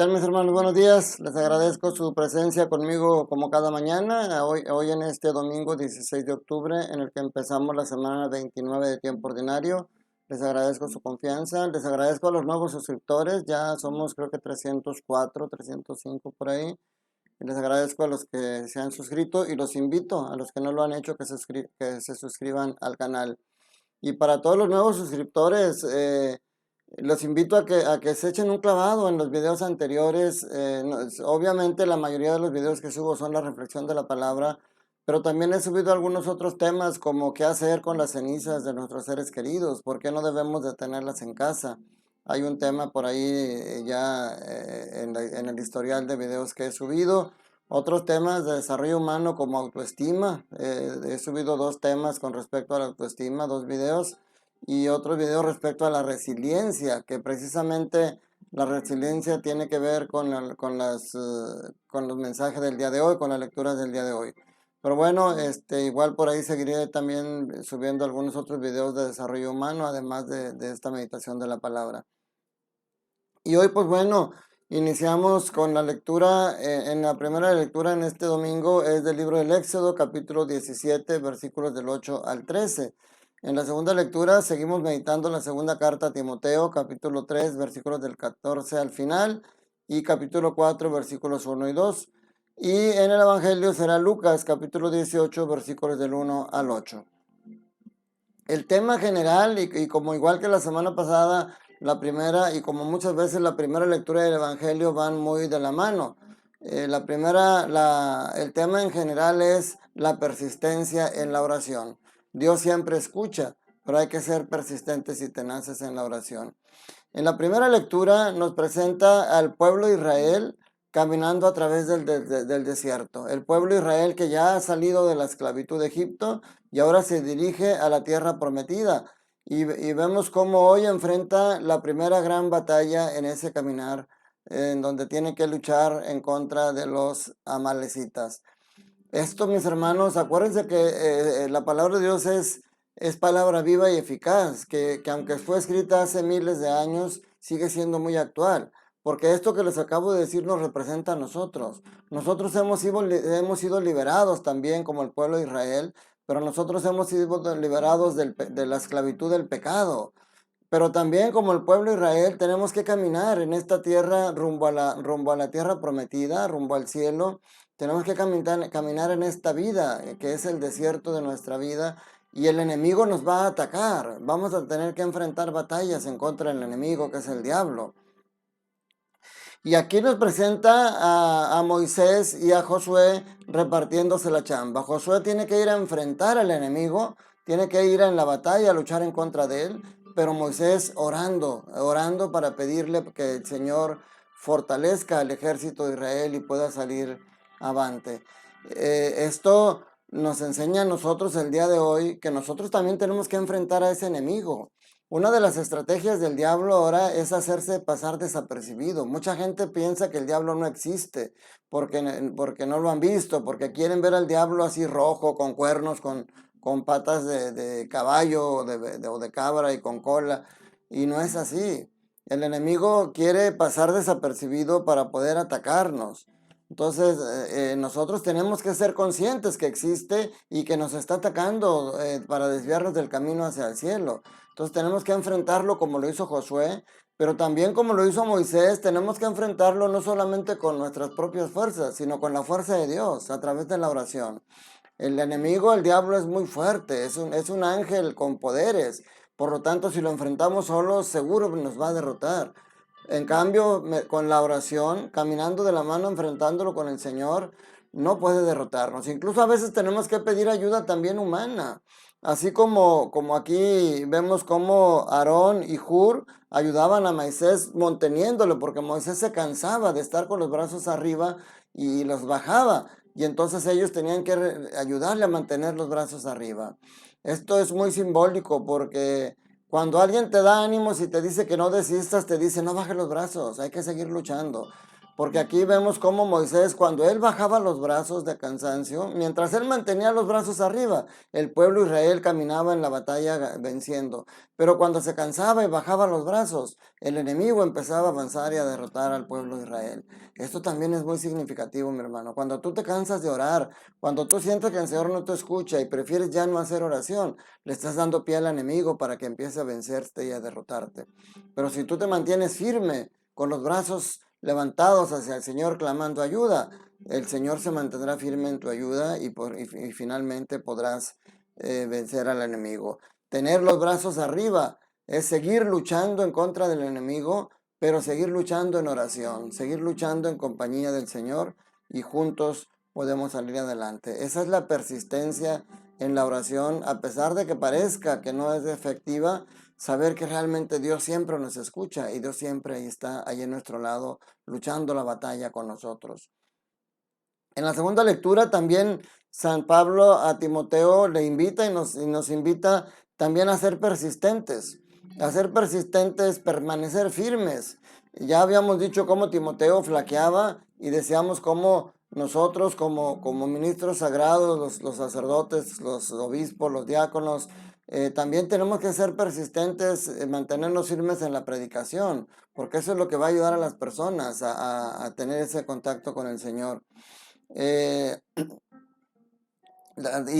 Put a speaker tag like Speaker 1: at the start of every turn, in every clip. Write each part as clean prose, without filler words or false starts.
Speaker 1: Tal mis hermanos? Buenos días. Les agradezco su presencia conmigo como cada mañana, hoy en este domingo 16 de octubre, en el que empezamos la semana 29 de tiempo ordinario. Les agradezco su confianza, les agradezco a los nuevos suscriptores, ya somos creo que 304, 305 por ahí. Y les agradezco a los que se han suscrito y los invito a los que no lo han hecho que se suscriban al canal. Y para todos los nuevos suscriptores, los invito a que se echen un clavado en los videos anteriores. Obviamente la mayoría de los videos que subo son la reflexión de la palabra, pero también he subido algunos otros temas como qué hacer con las cenizas de nuestros seres queridos, por qué no debemos de tenerlas en casa. Hay un tema por ahí ya en el historial de videos que he subido. Otros temas de desarrollo humano como autoestima. He subido 2 temas con respecto a la autoestima, 2 videos. Y otro video respecto a la resiliencia, que precisamente la resiliencia tiene que ver con los mensajes del día de hoy, con las lecturas del día de hoy. Pero bueno, igual por ahí seguiré también subiendo algunos otros videos de desarrollo humano, además de esta meditación de la palabra. Y hoy pues bueno, iniciamos con la lectura, en la primera lectura en este domingo es del libro del Éxodo, capítulo 17, versículos del 8 al 13. En la segunda lectura seguimos meditando la segunda carta a Timoteo, capítulo 3, versículos del 14 al final, y capítulo 4, versículos 1 y 2. Y en el Evangelio será Lucas, capítulo 18, versículos del 1 al 8. El tema general, y como igual que la semana pasada, la primera, y como muchas veces la primera lectura del Evangelio van muy de la mano. El tema en general es la persistencia en la oración. Dios siempre escucha, pero hay que ser persistentes y tenaces en la oración. En la primera lectura nos presenta al pueblo de Israel caminando a través del desierto. El pueblo de Israel que ya ha salido de la esclavitud de Egipto y ahora se dirige a la tierra prometida. Y vemos cómo hoy enfrenta la primera gran batalla en ese caminar, en donde tiene que luchar en contra de los amalecitas. Esto, mis hermanos, acuérdense que la palabra de Dios es palabra viva y eficaz, que aunque fue escrita hace miles de años, sigue siendo muy actual, porque esto que les acabo de decir nos representa a nosotros. Nosotros hemos sido liberados también como el pueblo de Israel, pero nosotros hemos sido liberados de la esclavitud del pecado. Pero también como el pueblo de Israel tenemos que caminar en esta tierra rumbo a la tierra prometida, rumbo al cielo. Tenemos que caminar en esta vida, que es el desierto de nuestra vida, y el enemigo nos va a atacar. Vamos a tener que enfrentar batallas en contra del enemigo, que es el diablo. Y aquí nos presenta a Moisés y a Josué repartiéndose la chamba. Josué tiene que ir a enfrentar al enemigo, tiene que ir en la batalla a luchar en contra de él, pero Moisés orando para pedirle que el Señor fortalezca al ejército de Israel y pueda salir avante. Esto nos enseña a nosotros el día de hoy que nosotros también tenemos que enfrentar a ese enemigo. Una de las estrategias del diablo ahora es hacerse pasar desapercibido. Mucha gente piensa que el diablo no existe porque no lo han visto, porque quieren ver al diablo así rojo, con cuernos, con patas de caballo o de cabra y con cola. Y no es así. El enemigo quiere pasar desapercibido para poder atacarnos. Entonces, nosotros tenemos que ser conscientes que existe y que nos está atacando para desviarnos del camino hacia el cielo. Entonces tenemos que enfrentarlo como lo hizo Josué, pero también como lo hizo Moisés, tenemos que enfrentarlo no solamente con nuestras propias fuerzas, sino con la fuerza de Dios a través de la oración. El enemigo, el diablo, es muy fuerte, es un ángel con poderes. Por lo tanto, si lo enfrentamos solos, seguro nos va a derrotar. En cambio, con la oración, caminando de la mano, enfrentándolo con el Señor, no puede derrotarnos. Incluso a veces tenemos que pedir ayuda también humana. Así como aquí vemos cómo Aarón y Hur ayudaban a Moisés manteniéndolo, porque Moisés se cansaba de estar con los brazos arriba y los bajaba. Y entonces ellos tenían que ayudarle a mantener los brazos arriba. Esto es muy simbólico porque cuando alguien te da ánimos y te dice que no desistas, te dice no bajes los brazos, hay que seguir luchando. porque aquí vemos cómo Moisés, cuando él bajaba los brazos de cansancio, mientras él mantenía los brazos arriba, el pueblo de Israel caminaba en la batalla venciendo. Pero cuando se cansaba y bajaba los brazos, el enemigo empezaba a avanzar y a derrotar al pueblo de Israel. Esto también es muy significativo, mi hermano. Cuando tú te cansas de orar, cuando tú sientes que el Señor no te escucha y prefieres ya no hacer oración, le estás dando pie al enemigo para que empiece a vencerte y a derrotarte. Pero si tú te mantienes firme, con los brazos levantados hacia el Señor clamando ayuda, el Señor se mantendrá firme en tu ayuda y finalmente podrás vencer al enemigo. Tener los brazos arriba es seguir luchando en contra del enemigo, pero seguir luchando en oración, seguir luchando en compañía del Señor y juntos podemos salir adelante. Esa es la persistencia en la oración, a pesar de que parezca que no es efectiva, saber que realmente Dios siempre nos escucha y Dios siempre ahí está, ahí en nuestro lado, luchando la batalla con nosotros. En la segunda lectura también San Pablo a Timoteo le invita y nos invita también a ser persistentes, permanecer firmes. Ya habíamos dicho cómo Timoteo flaqueaba y deseamos cómo nosotros como ministros sagrados, los sacerdotes, los obispos, los diáconos, también tenemos que ser persistentes, mantenernos firmes en la predicación, porque eso es lo que va a ayudar a las personas a tener ese contacto con el Señor. Y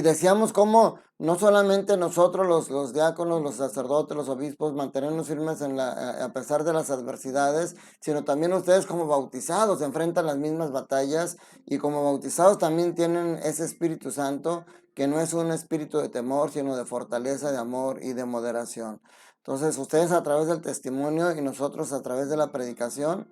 Speaker 1: decíamos cómo no solamente nosotros los diáconos, los sacerdotes, los obispos, mantenernos firmes a pesar de las adversidades, sino también ustedes como bautizados enfrentan las mismas batallas y como bautizados también tienen ese Espíritu Santo que no es un espíritu de temor, sino de fortaleza, de amor y de moderación. Entonces ustedes a través del testimonio y nosotros a través de la predicación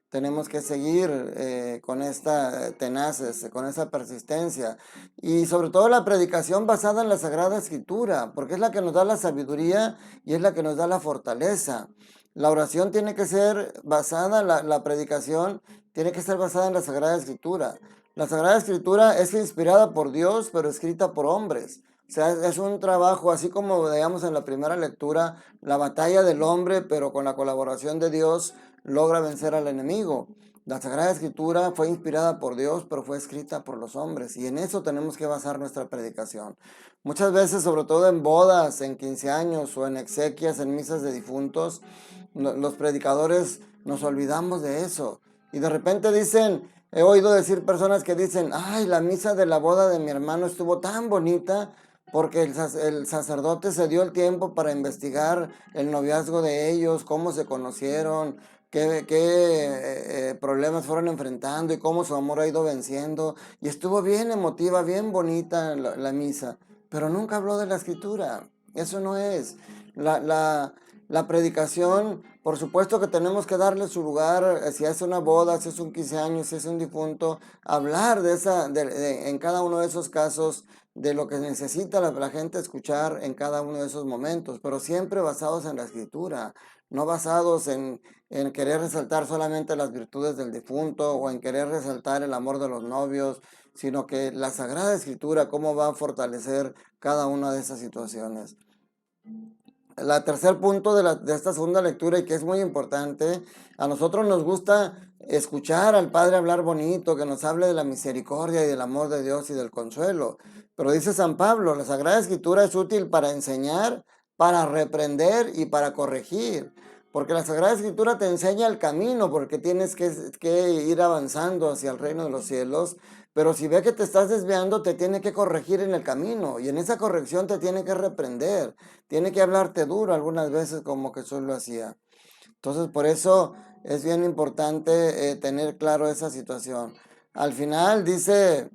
Speaker 1: tenemos que seguir con esta tenaces, con esa persistencia y sobre todo la predicación basada en la Sagrada Escritura, porque es la que nos da la sabiduría y es la que nos da la fortaleza. La oración tiene que ser basada, la predicación tiene que ser basada en la Sagrada Escritura. La Sagrada Escritura es inspirada por Dios, pero escrita por hombres. O sea, es un trabajo, así como veíamos en la primera lectura, la batalla del hombre, pero con la colaboración de Dios logra vencer al enemigo. La Sagrada Escritura fue inspirada por Dios, pero fue escrita por los hombres. Y en eso tenemos que basar nuestra predicación. Muchas veces, sobre todo en bodas, en 15 años o en exequias, en misas de difuntos, los predicadores nos olvidamos de eso. Y de repente dicen, he oído decir personas que dicen, ay, la misa de la boda de mi hermano estuvo tan bonita porque el sacerdote se dio el tiempo para investigar el noviazgo de ellos, cómo se conocieron, qué problemas fueron enfrentando y cómo su amor ha ido venciendo. Y estuvo bien emotiva, bien bonita la misa, pero nunca habló de la escritura. Eso no es. La predicación, por supuesto que tenemos que darle su lugar, si es una boda, si es un 15 años, si es un difunto, hablar en cada uno de esos casos de lo que necesita la gente escuchar en cada uno de esos momentos, pero siempre basados en la escritura, no basados en querer resaltar solamente las virtudes del difunto o en querer resaltar el amor de los novios, sino que la Sagrada Escritura, cómo va a fortalecer cada una de esas situaciones. El tercer punto de esta segunda lectura y que es muy importante, a nosotros nos gusta escuchar al Padre hablar bonito, que nos hable de la misericordia y del amor de Dios y del consuelo. Pero dice San Pablo, la Sagrada Escritura es útil para enseñar, para reprender y para corregir. Porque la Sagrada Escritura te enseña el camino, porque tienes que ir avanzando hacia el reino de los cielos. Pero si ve que te estás desviando, te tiene que corregir en el camino. Y en esa corrección te tiene que reprender. Tiene que hablarte duro algunas veces como Jesús lo hacía. Entonces por eso es bien importante tener claro esa situación. Al final dice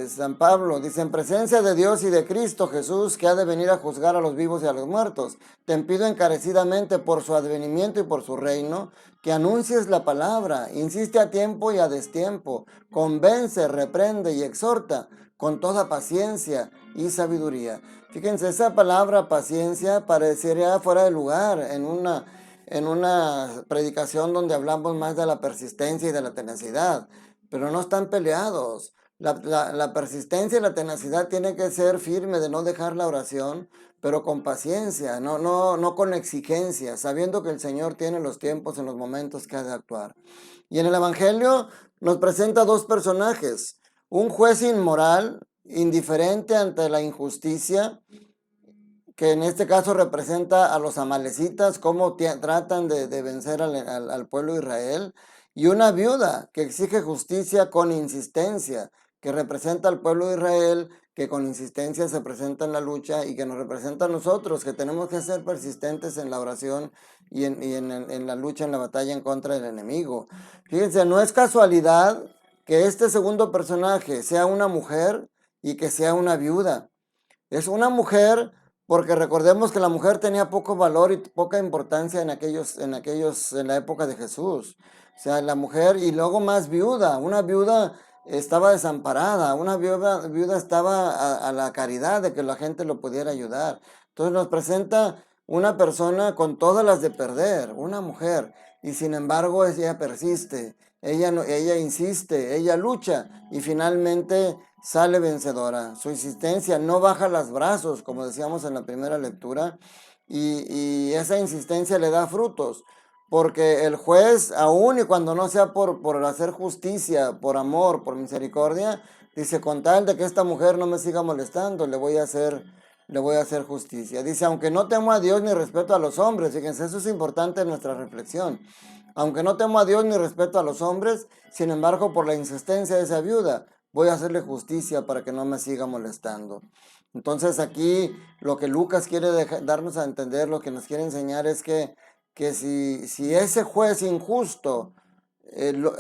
Speaker 1: San Pablo, dice, en presencia de Dios y de Cristo Jesús, que ha de venir a juzgar a los vivos y a los muertos, te pido encarecidamente por su advenimiento y por su reino, que anuncies la palabra, insiste a tiempo y a destiempo, convence, reprende y exhorta con toda paciencia y sabiduría. Fíjense, esa palabra paciencia parecería fuera de lugar en una predicación donde hablamos más de la persistencia y de la tenacidad, pero no están peleados. La persistencia y la tenacidad tiene que ser firme de no dejar la oración, pero con paciencia, no con exigencia, sabiendo que el Señor tiene los tiempos en los momentos que ha de actuar. Y en el Evangelio nos presenta dos personajes, un juez inmoral, indiferente ante la injusticia, que en este caso representa a los amalecitas, cómo tratan de vencer al pueblo de Israel, y una viuda que exige justicia con insistencia, que representa al pueblo de Israel, que con insistencia se presenta en la lucha y que nos representa a nosotros, que tenemos que ser persistentes en la oración y en la lucha, en la batalla en contra del enemigo. Fíjense, no es casualidad que este segundo personaje sea una mujer y que sea una viuda. Es una mujer porque recordemos que la mujer tenía poco valor y poca importancia en la época de Jesús. O sea, la mujer y luego más viuda. Una viuda estaba desamparada, una viuda estaba a la caridad de que la gente lo pudiera ayudar. Entonces nos presenta una persona con todas las de perder, una mujer, y sin embargo ella persiste, ella insiste, ella lucha y finalmente sale vencedora. Su insistencia no baja los brazos, como decíamos en la primera lectura, y esa insistencia le da frutos. Porque el juez, aun y cuando no sea por hacer justicia, por amor, por misericordia, dice, con tal de que esta mujer no me siga molestando, le voy a hacer justicia. Dice, aunque no temo a Dios ni respeto a los hombres, fíjense, eso es importante en nuestra reflexión. Aunque no temo a Dios ni respeto a los hombres, sin embargo, por la insistencia de esa viuda, voy a hacerle justicia para que no me siga molestando. Entonces aquí lo que Lucas quiere darnos a entender, lo que nos quiere enseñar es que si ese juez injusto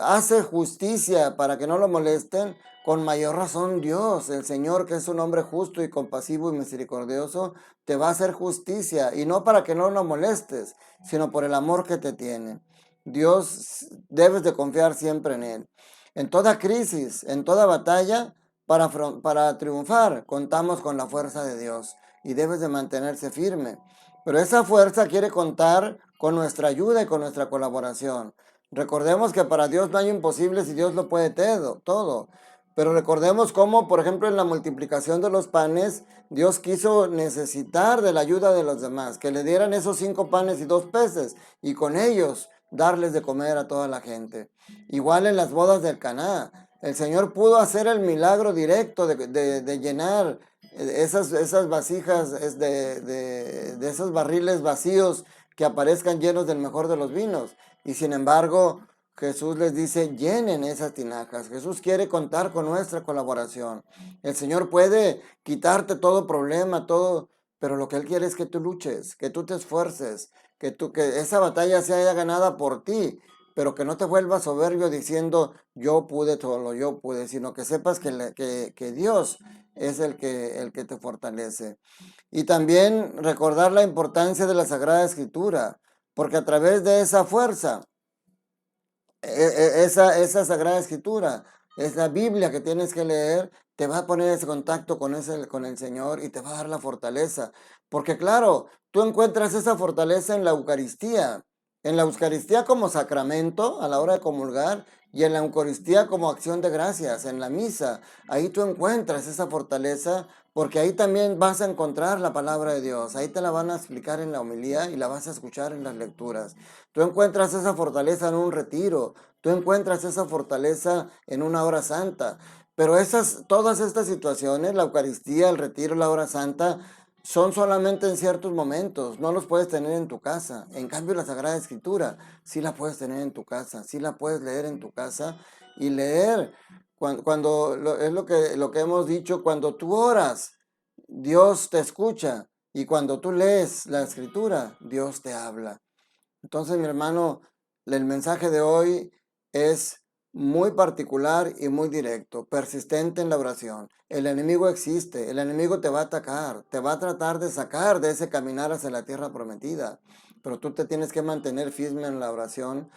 Speaker 1: hace justicia para que no lo molesten, con mayor razón Dios, el Señor, que es un hombre justo y compasivo y misericordioso, te va a hacer justicia, y no para que no lo molestes, sino por el amor que te tiene. Dios, debes de confiar siempre en Él. En toda crisis, en toda batalla, para triunfar, contamos con la fuerza de Dios y debes de mantenerse firme. Pero esa fuerza quiere contar con nuestra ayuda y con nuestra colaboración. Recordemos que para Dios no hay imposibles y Dios lo puede todo. Pero recordemos cómo, por ejemplo, en la multiplicación de los panes, Dios quiso necesitar de la ayuda de los demás, que le dieran esos 5 panes y 2 peces, y con ellos darles de comer a toda la gente. Igual en las bodas del Caná, el Señor pudo hacer el milagro directo de llenar esas vasijas, de esos barriles vacíos que aparezcan llenos del mejor de los vinos. Y sin embargo, Jesús les dice, llenen esas tinajas. Jesús quiere contar con nuestra colaboración. El Señor puede quitarte todo problema, todo, pero lo que Él quiere es que tú luches, que tú te esfuerces, que esa batalla se haya ganada por ti, pero que no te vuelvas soberbio diciendo, yo pude todo, yo pude, sino que sepas que Dios es el que te fortalece. Y también recordar la importancia de la Sagrada Escritura, porque a través de esa fuerza, esa Sagrada Escritura, esa Biblia que tienes que leer, te va a poner ese contacto con el Señor y te va a dar la fortaleza. Porque claro, tú encuentras esa fortaleza en la Eucaristía como sacramento a la hora de comulgar y en la Eucaristía como acción de gracias, en la misa. Ahí tú encuentras esa fortaleza porque ahí también vas a encontrar la palabra de Dios. Ahí te la van a explicar en la homilía y la vas a escuchar en las lecturas. Tú encuentras esa fortaleza en un retiro. Tú encuentras esa fortaleza en una hora santa. Pero todas estas situaciones, la Eucaristía, el retiro, la hora santa, son solamente en ciertos momentos. No los puedes tener en tu casa. En cambio, la Sagrada Escritura sí la puedes tener en tu casa. Sí la puedes leer en tu casa y leer. Es lo que hemos dicho, cuando tú oras, Dios te escucha. Y cuando tú lees la Escritura, Dios te habla. Entonces, mi hermano, el mensaje de hoy es muy particular y muy directo, persistente en la oración. El enemigo existe, el enemigo te va a atacar, te va a tratar de sacar de ese caminar hacia la tierra prometida, pero tú te tienes que mantener firme en la oración,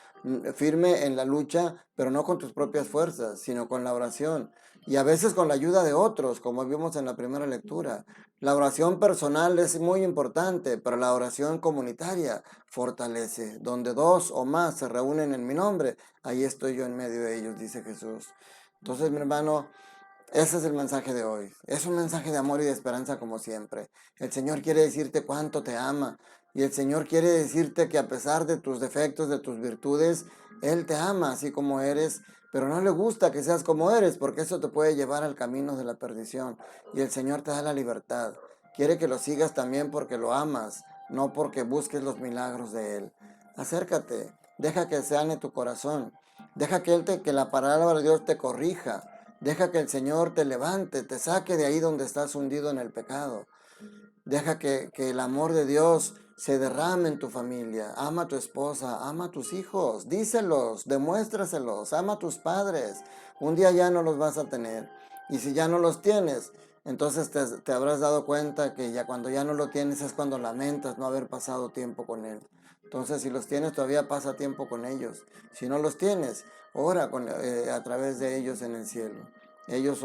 Speaker 1: firme en la lucha, pero no con tus propias fuerzas, sino con la oración. Y a veces con la ayuda de otros, como vimos en la primera lectura. La oración personal es muy importante, pero la oración comunitaria fortalece. Donde 2 o más se reúnen en mi nombre, ahí estoy yo en medio de ellos, dice Jesús. Entonces, mi hermano, Ese es el mensaje de hoy. Es un mensaje de amor y de esperanza como siempre. El Señor quiere decirte cuánto te ama y el Señor quiere decirte que a pesar de tus defectos, de tus virtudes, Él te ama así como eres, pero no le gusta que seas como eres porque eso te puede llevar al camino de la perdición y el Señor te da la libertad. Quiere que lo sigas también porque lo amas, no porque busques los milagros de Él. Acércate, deja que sane tu corazón, deja que la palabra de Dios te corrija. Deja que el Señor te levante, te saque de ahí donde estás hundido en el pecado. Deja que el amor de Dios se derrame en tu familia. Ama a tu esposa, ama a tus hijos, díselos, demuéstraselos, ama a tus padres. Un día ya no los vas a tener. Y si ya no los tienes, entonces te habrás dado cuenta que ya cuando ya no lo tienes es cuando lamentas no haber pasado tiempo con él. Entonces si los tienes todavía pasa tiempo con ellos. Si no los tienes, ora a través de ellos en el cielo. Ellos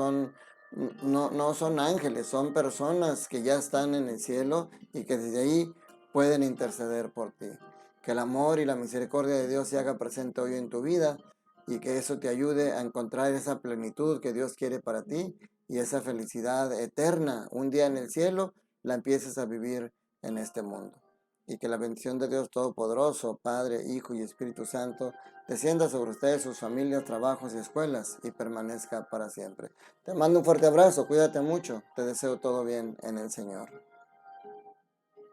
Speaker 1: no son ángeles, son personas que ya están en el cielo y que desde ahí pueden interceder por ti. Que el amor y la misericordia de Dios se haga presente hoy en tu vida y que eso te ayude a encontrar esa plenitud que Dios quiere para ti y esa felicidad eterna un día en el cielo la empieces a vivir en este mundo. Y que la bendición de Dios Todopoderoso, Padre, Hijo y Espíritu Santo, descienda sobre ustedes, sus familias, trabajos y escuelas y permanezca para siempre. Te mando un fuerte abrazo, cuídate mucho, te deseo todo bien en el Señor.